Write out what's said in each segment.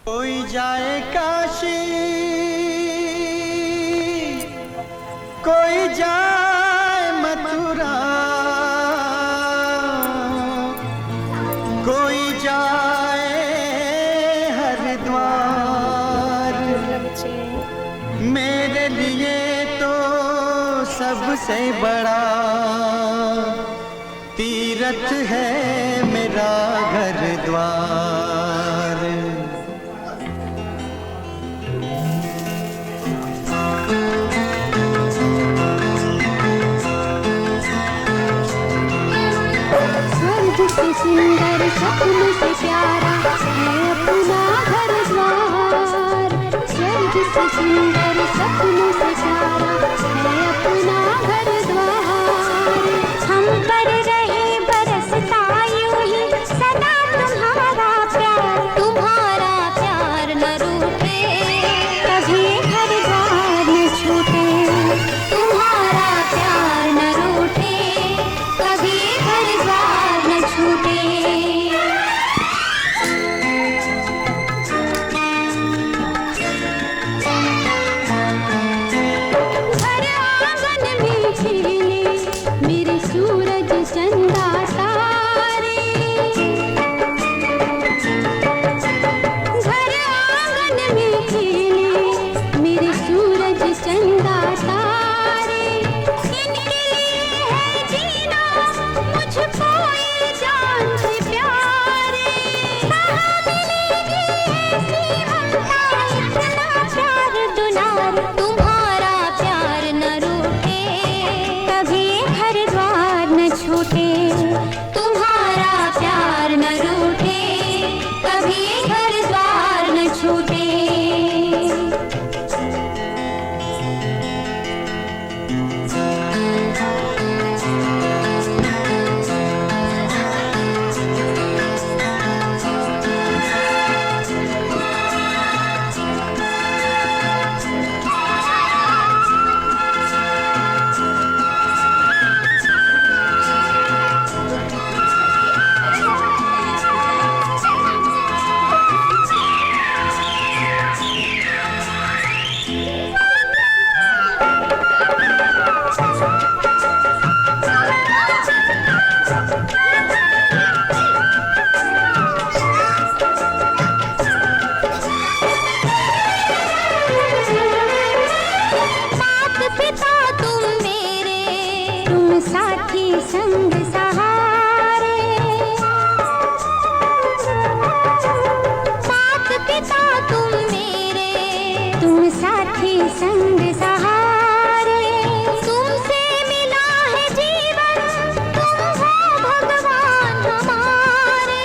कोई जाए काशी, कोई जाए मथुरा, कोई जाए हरिद्वार। मेरे लिए तो सबसे बड़ा तीर्थ है मेरा घर द्वार। स्वर्ग से सुंदर सपन से प्यारा है अपना घर द्वार। स्वर्ग से सुंदर सपन से प्यारा है अपना घर द्वार। हम पर रहे बरसता यूं ही सदा तुम्हारा प्यार न रूठे, कभी घर द्वार न छूटे। तुम्हारा प्यार न रूठे, कभी घर द्वार न छूटे। घर आंगन में खिले मेरे सूरज चंदा तारे। घर आंगन में खिले मेरे सूरज चंदा तारे। इनके लिए है जीना मुझको ये जान से प्यारे। कहाँ मिलेगी ऐसी ममता, इतना प्यार दुलार। तुम्हारा प्यार न रूठे, कभी घर द्वार न छूटे। तुम्हारा प्यार न रूठे, कभी घर द्वार न छूटे। मात पिता तुम मेरे, तुम साथी संग सहारे। मात पिता तुम मेरे, तुम साथी संग सहारे। तुमसे मिला है जीवन, तुम हो भगवान हमारे।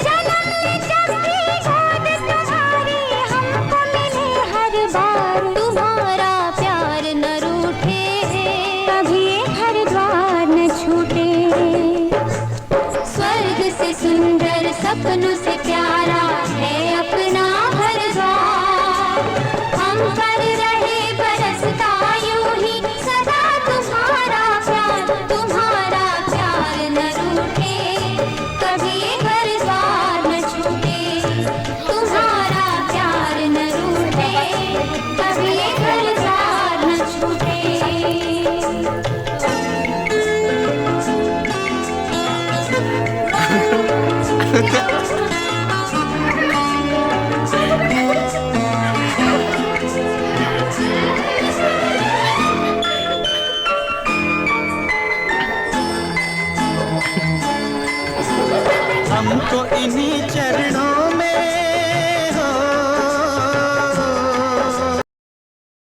जन्म ले जब भी गोद तुम्हारी, हमको मिले हर बार। तुम्हारा प्यार न रूठे, कभी घर द्वार न छूटे। स्वर्ग से सुंदर सपनों से प्यारा है अपना घर द्वार। हम पर रहे बरसता यूं ही सदा तुम्हारा प्यार न रूठे, कभी घर द्वार न छूटे। तुम्हारा प्यार न रूठे, कभी घर द्वार न छूटे। हमको इन्हीं चरणों